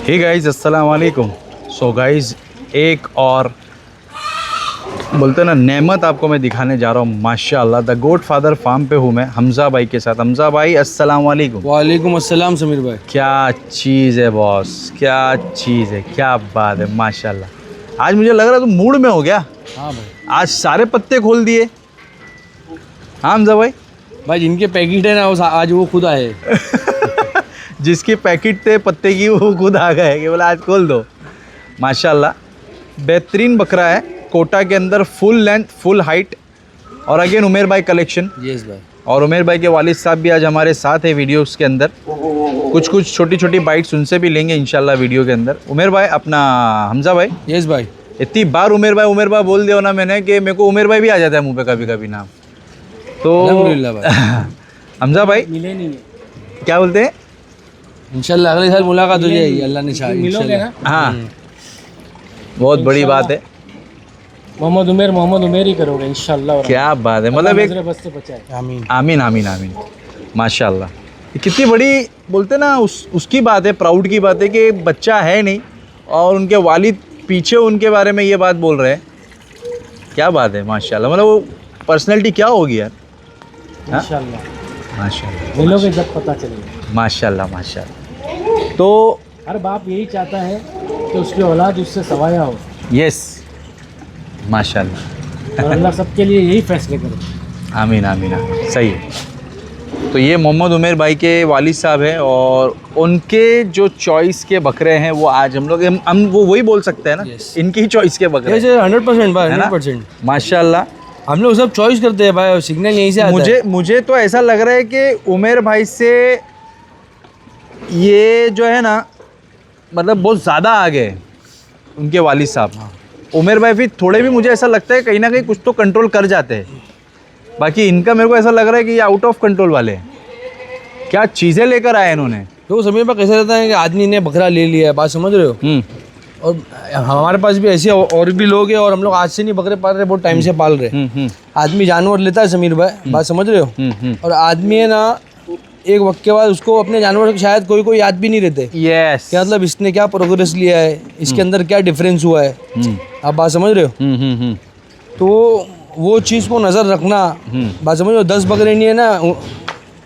Hey guys अस्सलाम वालेकुम। So guys एक और बोलते ना नेमत आपको मैं दिखाने जा रहा हूँ। माशाल्लाह द गोड फादर फार्म पे हूँ मैं हमज़ा भाई के साथ। हमज़ा भाई अस्सलाम वालेकुम। वालेकुम अस्सलाम समीर भाई। क्या चीज़ है बॉस, क्या चीज़ है, क्या बात है माशाल्लाह। आज मुझे लग रहा है तुम मूड में हो गया। हाँ भाई। आज सारे पत्ते खोल दिए। हाँ हमज़ा भाई। भाई जिनके पैकेट है ना वो आज वो खुद आए। जिसके पैकेट थे पत्ते की वो खुद आ गए कि बोला आज खोल दो। माशाल्लाह बेहतरीन बकरा है, कोटा के अंदर फुल लेंथ फुल हाइट। और अगेन उमेर भाई कलेक्शन। यस भाई। और उमेर भाई के वालिद साहब भी आज हमारे साथ है वीडियोस के अंदर। कुछ छोटी छोटी बाइट्स उनसे भी लेंगे इंशाल्लाह वीडियो के अंदर। उमेर भाई अपना हमज़ा भाई। यस भाई। इतनी बार उमेर भाई बोल दिया ना मैंने कि मेरे को उमेर भाई भी आ जाता है मुँह पे कभी कभी नाम। तो अल्हम्दुलिल्लाह भाई। हमज़ा भाई मिले नहीं क्या बोलते हैं? इंशाल्लाह अगले साल मुलाकात हो जाएगी अल्लाह ने चाहा। मिलोगे ना? हाँ बहुत बड़ी बात है। मोहम्मद उमेर ही करोगे इंशाल्लाह। क्या बात है, मतलब एक बस से बचाए। आमीन। आमीन आमीन आमीन। माशाल्लाह ये कितनी बड़ी बोलते ना उसकी बात है, प्राउड की बात है कि बच्चा है नहीं और उनके वालिद पीछे उनके बारे में ये बात बोल रहे हैं। क्या बात है माशाल्लाह, मतलब वो पर्सनैलिटी क्या होगी यार। इंशाल्लाह माशाल्लाह मिलोगे जब पता चलेगा। माशाल्लाह माशाल्लाह। तो हर बाप यही चाहता है कि उसकी औलाद उससे सवाया हो यस माशाल्लाह। और अल्लाह सबके लिए यही फैसले करे। आमीन आमीन आमीन। सही है। तो ये मोहम्मद उमेर भाई के वालिद साहब हैं और उनके जो चॉइस के बकरे हैं वो आज हम वो वही बोल सकते हैं ना। Yes. इनकी ही चॉइस के बकरे हैं। 100% भाई, है ना? 100%। माशाल्लाह। हम लोग सब चॉइस करते हैं भाई और सिग्नल यहीं से आता है। मुझे तो ऐसा लग रहा है कि उमेर भाई से ये जो है ना मतलब बहुत ज़्यादा आगे है उनके वालिद साहब। उमेर भाई फिर थोड़े भी मुझे ऐसा लगता है कहीं ना कहीं कुछ तो कंट्रोल कर जाते हैं। बाकी इनका मेरे को ऐसा लग रहा है कि ये आउट ऑफ कंट्रोल वाले हैं। क्या चीज़ें लेकर आए इन्होंने। तो समीर भाई कैसा रहता है कि आदमी ने बकरा ले लिया है, बात समझ रहे हो। और हमारे पास भी ऐसे और भी लोग हैं और हम लोग आज से नहीं बकरे पाल रहे, बहुत टाइम से पाल रहे। आदमी जानवर लेता है समीर भाई, बात समझ रहे हो। और आदमी है ना एक वक्त के बाद उसको अपने जानवर शायद कोई याद भी नहीं रहते। यस क्या मतलब इसने क्या प्रोग्रेस लिया है, इसके अंदर क्या डिफरेंस हुआ है, आप बात समझ रहे हो। तो वो चीज़ को नज़र रखना, बात समझ रहे हो। 10 बकरे नहीं है ना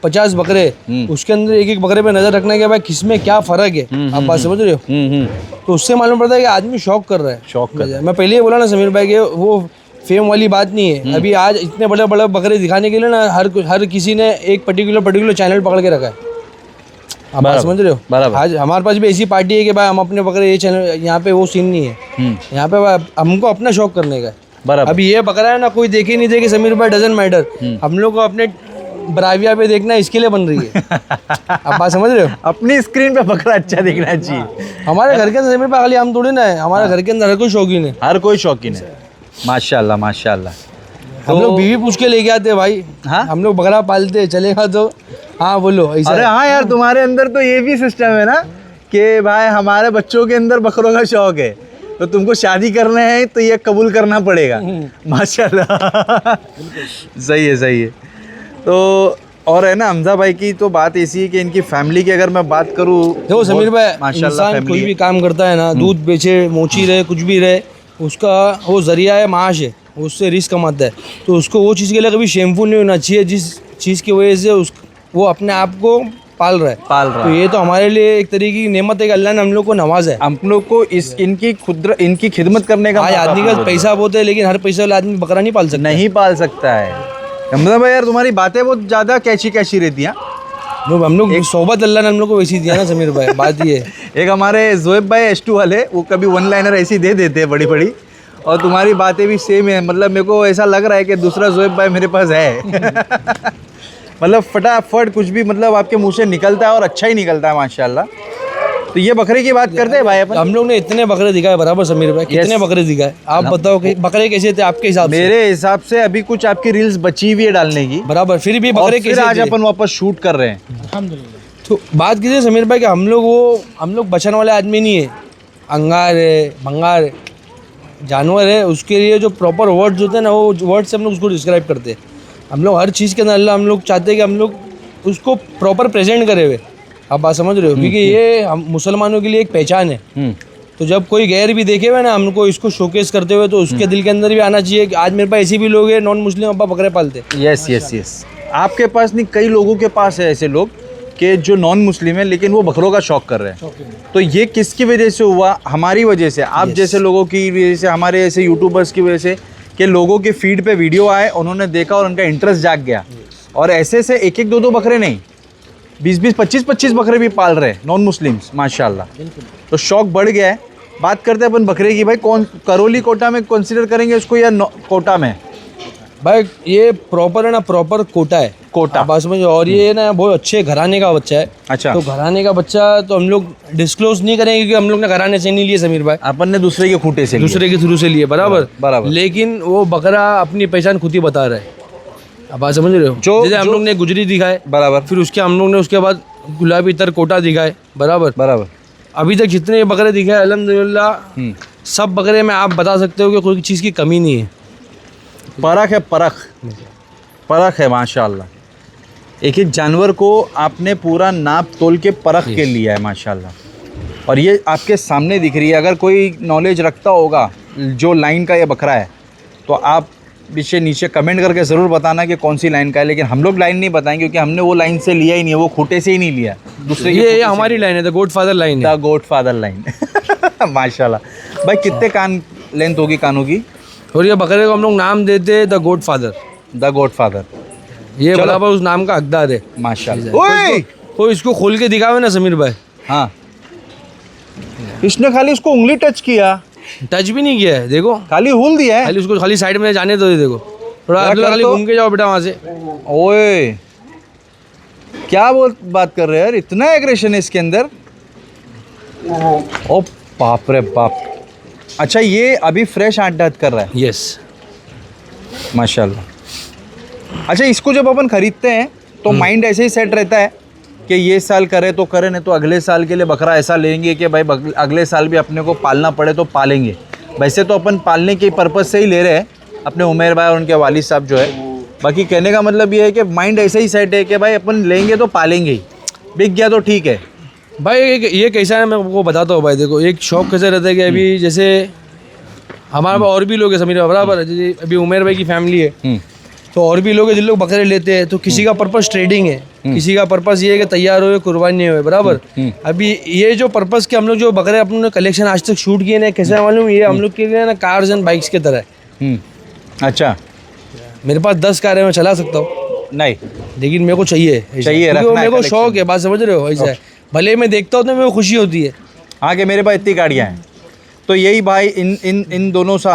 50 बकरे, उसके अंदर एक बकरे पे नज़र रखना है कि भाई किसमें क्या फ़र्क है, आप बात समझ रहे हो। तो उससे मालूम पड़ता है कि आदमी शौक कर रहा है। शौक कर रहा है। मैं पहले ही बोला ना समीर भाई के वो फेम वाली बात नहीं है। अभी आज इतने बड़े बड़े बकरे दिखाने के लिए ना हर किसी ने एक पर्टिकुलर चैनल पकड़ के रखा है, आप बात समझ रहे हो। बराबर। आज हमारे पास भी ऐसी पार्टी है कि भाई हम अपने बकरे ये चैनल, यहाँ पे वो सीन नहीं है। यहाँ पे हमको अपना शौक करने का है। बराबर। अभी ये बकरा है ना कोई देखे नहीं देखे समीर भाई, डजंट मैटर। हम लोग को अपने बराविया पे देखना है, इसके लिए बन रही है। आप बात समझ रहे हो। अपनी स्क्रीन पे बकरा अच्छा दिखना चाहिए। हमारे घर के अंदर समीर भाई खाली हम थोड़ी ना है, हमारे घर के अंदर हर कोई शौकीन है। हर कोई शौकीन है। माशाल्लाह माशाल्लाह। हम लोग बीवी पूछ के लेके आते हैं भाई। हाँ? हम लोग बकरा पालते चलेगा तो हाँ बोलो ऐसा। अरे हाँ यार, तुम्हारे अंदर तो ये भी सिस्टम है ना कि भाई हमारे बच्चों के अंदर बकरों का शौक है तो तुमको शादी करना है तो ये कबूल करना पड़ेगा। माशाल्लाह सही है सही है। तो और है ना हमज़ा भाई की तो बात ऐसी है कि इनकी फैमिली की अगर मैं बात करूँ देखो समीर भाई, माशाल्लाह इंसान कोई भी फैमिली काम करता है ना, दूध बेचे मोची रहे कुछ भी रहे, उसका वो जरिया है माश है, उससे रिस्क कमाता है। तो उसको वो चीज़ के लिए कभी शेमफुल नहीं होना चाहिए जिस चीज़ की वजह से वो अपने आप को पाल रहा है। तो ये तो हमारे लिए एक तरीके की नेमत है कि अल्लाह ने हम लोग को नवाजा है। हम लोग को इनकी खिदमत करने का आज मौका आदमी का पैसा बहुत है लेकिन हर पैसे वाला आदमी बकरा नहीं पाल सकता। नहीं पाल सकता है। हमज़ा भाई यार तुम्हारी बातें बहुत ज़्यादा कैची रहती हैं। हम लोग सोबत अल्लाह ने हम लोग को वैसी दिया ना समीर भाई, बात ये है। एक हमारे जोएब भाई S2 वाले वो कभी वन लाइनर ऐसी दे देते हैं बड़ी बड़ी, और तुम्हारी बातें भी सेम है। मतलब मेरे को ऐसा लग रहा है कि दूसरा जोएब भाई मेरे पास है। मतलब फटाफट कुछ भी मतलब आपके मुंह से निकलता है और अच्छा ही निकलता है माशाल्लाह। तो ये बकरे की बात करते हैं भाई अपन। हम लोग ने इतने बकरे दिखाए बराबर समीर भाई, कितने बकरे दिखाए आप बताओ कि बकरे कैसे थे आपके हिसाब से। मेरे हिसाब से अभी कुछ आपकी रील्स बची हुई है डालने की बराबर, फिर भी और बकरे फिर कैसे आज थे? अपन वापस शूट कर रहे हैं। अल्हम्दुलिल्लाह। तो बात कीजिए समीर भाई कि हम लोग बचन वाले आदमी नहीं है। अंगार है, भंगार है, जानवर है, उसके लिए जो प्रॉपर वर्ड्स होते हैं ना वो वर्ड से हम लोग उसको डिस्क्राइब करते हैं। हम लोग हर चीज़ के अंदर अल्लाह हम लोग चाहते हैं कि हम लोग उसको प्रॉपर प्रेजेंट करे हुए, आप बात समझ रहे हो, क्योंकि ये हम मुसलमानों के लिए एक पहचान है। तो जब कोई गैर भी देखे हुए ना हमको इसको शोकेस करते हुए, तो उसके दिल के अंदर भी आना चाहिए कि आज मेरे पास ऐसे भी लोग हैं नॉन मुस्लिम अब्बा बकरे पालते। यस यस यस, आपके पास नहीं, कई लोगों के पास है ऐसे लोग कि जो नॉन मुस्लिम है लेकिन वो बकरों का शौक कर रहे हैं। तो ये किसकी वजह से हुआ? हमारी वजह से, आप जैसे लोगों की वजह से, हमारे ऐसे यूट्यूबर्स की वजह से, कि लोगों के फीड पे वीडियो आए, उन्होंने देखा और उनका इंटरेस्ट जाग गया। और ऐसे से एक एक दो बकरे नहीं, 20 25 बकरे भी पाल रहे नॉन मुस्लिम्स माशाल्लाह। तो शौक बढ़ गया है। बात करते हैं अपन बकरे की, भाई कौन करौली कोटा में कंसिडर करेंगे उसको या कोटा में? भाई ये प्रॉपर है ना, प्रॉपर कोटा है, कोटा। बस समझो। और ये ना बहुत अच्छे घराने का बच्चा है। अच्छा, तो घराने का बच्चा तो हम लोग डिस्क्लोज नहीं करेंगे क्योंकि हम लोग ने घराने से नहीं लिए समीर भाई, अपन ने दूसरे के खूंटे से दूसरे के थ्रू से लिए, बराबर बराबर। लेकिन वो बकरा अपनी पहचान खुद ही बता रहा है। आप बात समझ रहे हो? जैसे हम लोग ने गुजरी दिखाए, बराबर, फिर उसके हम लोग ने उसके बाद गुलाबी तर कोटा दिखाए, बराबर बराबर। अभी तक जितने बकरे दिखाए अल्हम्दुलिल्लाह सब बकरे में आप बता सकते हो कि कोई चीज़ की कमी नहीं है। परख है, परख है माशाल्लाह। एक एक जानवर को आपने पूरा नाप तोल के परख के लिया है माशाल्लाह। और ये आपके सामने दिख रही है। अगर कोई नॉलेज रखता होगा जो लाइन का ये बकरा है, तो आप नीचे कमेंट करके ज़रूर बताना कि कौन सी लाइन का है। लेकिन हम लोग लाइन नहीं बताएंगे क्योंकि हमने वो लाइन से लिया ही नहीं है, वो खूंटे से ही नहीं लिया, दूसरे ये हमारी लाइन है, द गॉडफादर लाइन है, द गॉडफादर लाइन। माशाल्लाह। भाई कितने कान लेंथ होगी कानों की? और ये बकरे को हम लोग नाम देते हैं द गॉडफादर। द गॉडफादर, ये बराबर उस नाम का हकदार है माशाल्लाह। ओए, तो इसको खोल के दिखावे ना समीर भाई। हाँ, इसने खाली उसको उंगली टच किया, टच भी नहीं किया है, देखो खाली हुल दिया है। खाली उसको खाली साइड में जाने दो, ये देखो थोड़ा अब्दुल्ला खाली घूम के जाओ बेटा वहाँ से। ओए, क्या बात कर रहे हैं यार, इतना एग्रेशन है इसके अंदर। ओ बाप रे बाप। अच्छा, ये अभी फ्रेश आठ दांत कर रहा है? यस माशाल्लाह। अच्छा, इसको जब अपन खरीदते हैं तो माइंड ऐसे ही सेट रहता है कि ये साल करे तो करे, नहीं तो अगले साल के लिए बकरा ऐसा लेंगे कि भाई अगले साल भी अपने को पालना पड़े तो पालेंगे। वैसे तो अपन पालने के पर्पज़ से ही ले रहे हैं अपने उमेर भाई और उनके वालिद साहब जो है। बाकी कहने का मतलब ये है कि माइंड ऐसे ही सेट है कि भाई अपन लेंगे तो पालेंगे ही, बिक गया तो ठीक है। भाई ये कैसा है मैं आपको बताता हूँ भाई। देखो एक शौक कैसे रहता है कि अभी जैसे हमारे पास और भी लोग हैं समीर बराबर, जैसे अभी उमेर भाई की फैमिली है तो और भी लोग हैं जिन लोग बकरे लेते हैं। तो किसी का पर्पस ट्रेडिंग है, किसी का पर्पस ये है कि तैयार हो कुर्बानी हो, बराबर। अभी ये जो पर्पस के हम लोग जो बकरे अपने कलेक्शन आज तक शूट किए ना, कैसे मालूम, ये हम लोग के लिए ना कार्स एंड बाइक्स की तरह है। अच्छा, मेरे पास 10 कारें मैं चला सकता हूँ नहीं, लेकिन मेरे को चाहिए रखना मेरे को शौक है, बात समझ रहे हो? ऐसा है, भले मैं देखता हूँ तो मेरे को खुशी होती है हाँ कि मेरे पास इतनी गाड़ियाँ हैं। तो यही भाई इन दोनों का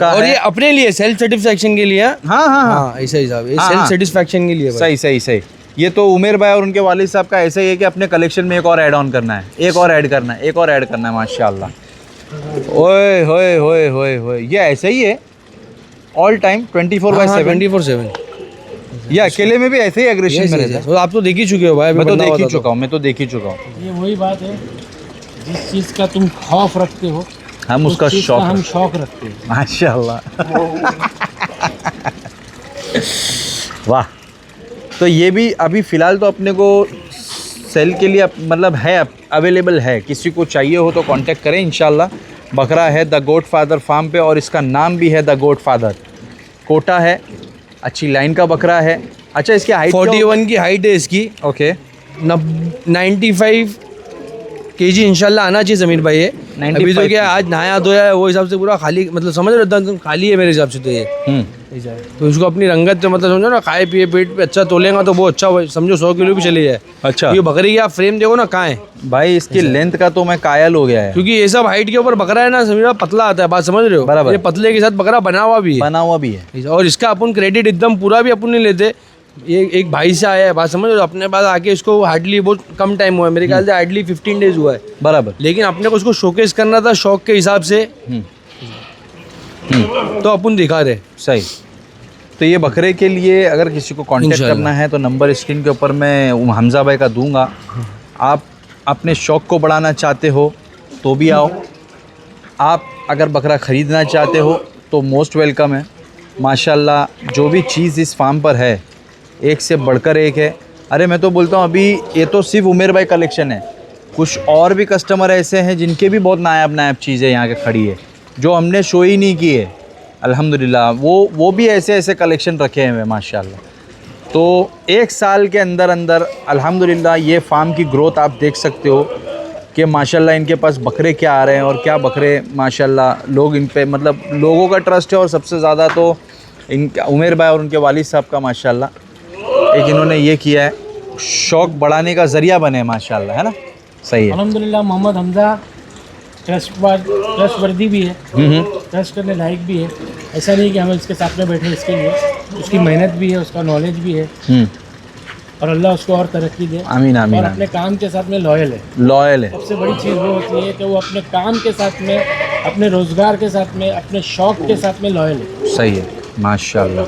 और है। ये अपने लिए सेल्फ सेटिस्फैक्शन के लिए। हाँ हाँ हाँ, ऐसा हिसाब है, हाँ, सेल्फ हाँ। सेटिस्फैक्शन के लिए भाई। सही सही सही। ये तो उमेर भाई और उनके वालिद साहब का ऐसा ही है कि अपने कलेक्शन में एक और ऐड ऑन करना है, एक और ऐड करना है, एक और ऐड करना है माशाल्लाह। ओए होए होए होए होए, ये ऐसा ही है ऑल टाइम 24/7। 24/7 ये अकेले में भी ऐसे ही एग्रेशन में रहता है। तो आप तो देख ही चुके हो भाई, मैं तो देख ही चुका हूँ, मैं तो देख ही चुका हूँ। ये वही बात है, जिस चीज़ का तुम खौफ रखते हो हम उसका उस चीज़ शौक का हम है। शौक रखते हैं। माशाल्लाह। वाह। तो ये भी अभी फ़िलहाल तो अपने को सेल के लिए मतलब है, अवेलेबल है, किसी को चाहिए हो तो कांटेक्ट करें इंशाल्लाह। बकरा है द गॉडफादर फार्म पे और इसका नाम भी है द गॉडफादर। कोटा है, अच्छी लाइन का बकरा है। अच्छा, इसकी हाइट 41 की हाइट है इसकी। ओके, 95 केजी इंशाल्लाह आना चाहिए समीर भाई। ये 95 अभी तो क्या आज नहाया धोया है वो हिसाब से पूरा खाली, मतलब समझ रहे हो खाली है मेरे हिसाब से। तो ये तो इसको अपनी रंगत से मतलब समझो ना, खाए पिए पेट पे अच्छा तोलेगा तो वो अच्छा समझो 100 किलो भी चले जाए। अच्छा, ये बकरी की आप फ्रेम देखो ना कहाँ है भाई इसकी लेंथ का तो मैं कायल हो गया है, क्योंकि ये सब हाइट के ऊपर बकरा है ना समीर भाई, पतला आता है, बात समझ रहे हो? बराबर। ये पतले के साथ बकरा बना हुआ भी है, बना हुआ भी है। और इसका अपन क्रेडिट एकदम पूरा भी अपन नहीं लेते। ये एक भाई से आया है, बात समझ रहे हो? अपने पास आके इसको हार्डली बहुत कम टाइम हुआ है, मेरे ख्याल से हार्डली 15 डेज हुआ है, बराबर। लेकिन अपने को उसको शोकेस करना था शौक के हिसाब से, तो अपन दिखा रहे। सही। तो ये बकरे के लिए अगर किसी को कांटेक्ट करना है तो नंबर स्क्रीन के ऊपर मैं हमजा भाई का दूंगा। आप अपने शौक़ को बढ़ाना चाहते हो तो भी आओ, आप अगर बकरा ख़रीदना चाहते हो तो मोस्ट वेलकम है। माशाल्लाह जो भी चीज़ इस फार्म पर है एक से बढ़कर एक है। अरे मैं तो बोलता हूँ अभी ये तो सिर्फ उमेर भाई कलेक्शन है, कुछ और भी कस्टमर ऐसे हैं जिनके भी बहुत नायाब नायाब चीज़ें यहाँ के खड़ी है जो हमने शो ही नहीं की है। अल्हम्दुलिल्लाह वो भी ऐसे ऐसे कलेक्शन रखे हुए हैं माशाल्लाह। तो एक साल के अंदर अंदर अल्हम्दुलिल्लाह ये फार्म की ग्रोथ आप देख सकते हो कि माशाल्लाह इनके पास बकरे क्या आ रहे हैं और क्या बकरे माशाल्लाह लोग इन पे मतलब लोगों का ट्रस्ट है। और सबसे ज़्यादा तो इनका उमेर भाई और उनके वालिद साहब का माशाल्लाह एक इन्होंने ये किया है, शौक़ बढ़ाने का ज़रिया बने माशाल्लाह, है ना। सही है। अल्हम्दुलिल्लाह मोहम्मद हमजा ट्रस्टवर्दी भी है, ट्रस्ट करने लायक भी है। ऐसा नहीं कि हम इसके साथ में बैठे इसके लिए, उसकी मेहनत भी है, उसका नॉलेज भी है और अल्लाह उसको और तरक्की दे। आमीन आमीन। और अपने काम के साथ में लॉयल है। लॉयल है। सबसे बड़ी चीज़ वो होती है कि वो अपने काम के साथ में, अपने रोज़गार के साथ में, अपने शौक़ के साथ में लॉयल है। सही है माशाल्लाह।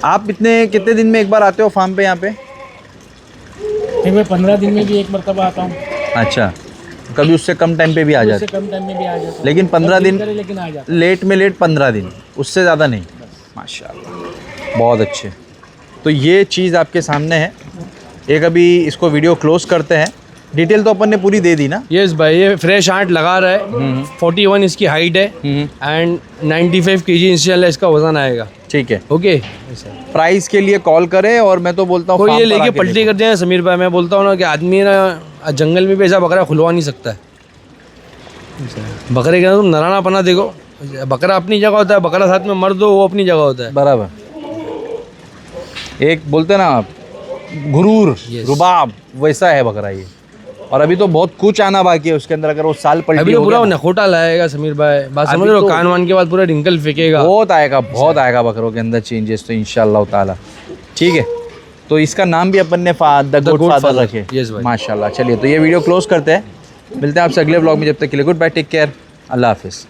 आप कितने दिन में एक बार आते हो फार्म पे यहाँ पे? फिर मैं 15 दिन में भी एक मरतबा आता हूँ। अच्छा, कभी उससे कम टाइम पे भी आ उससे जाते? कम टाइम में भी आ जाता हूँ। लेकिन 15 दिन लेकिन आ जाता लेट में लेट 15 दिन, उससे ज़्यादा नहीं। माशाल्लाह बहुत अच्छे। तो ये चीज़ आपके सामने है। एक अभी इसको वीडियो क्लोज करते हैं। डिटेल तो अपन ने पूरी दे दी ना? यस भाई, ये फ्रेश आर्ट लगा रहा है। 41 इसकी हाइट है एंड 95 केजी इंशाल्लाह इसका वजन आएगा। ठीक है, ओके। प्राइस के लिए कॉल करें और मैं तो बोलता हूँ कोई farm ये पर लेके आके पलटी देखो। कर दिया समीर भाई, मैं बोलता हूँ ना कि आदमी ना जंगल में भी ऐसा बकरा खुलवा नहीं सकता है। बकरे के अंदर तुम नराना पना देखो, बकरा अपनी जगह होता है, बकरा साथ में मर्द हो वो अपनी जगह होता है। बराबर। एक बोलते हैं ना आप गुरूर, रुबाब, वैसा है बकरा ये। और अभी तो बहुत कुछ आना बाकी है उसके अंदर। अगर वो साल अभी पलटी तो हो पूरा गया ना, नखोटा लाएगा समीर भाई, बात समझ अभी रहे हो? तो- कान वान के बाद पूरा रिंकल फेंकेगा। बहुत आएगा बकरों के अंदर चेंजेस तो इंशाल्लाह ताला। ठीक है, तो इसका नाम भी अपन ने द गुड फादर Godfather, रखे। yes भाई। माशाल्लाह। चलिए, तो ये वीडियो क्लोज करते हैं। मिलते हैं आपसे अगले व्लॉग में। जब तक के लिए गुड बाय, टेक केयर, अल्लाह हाफिज़।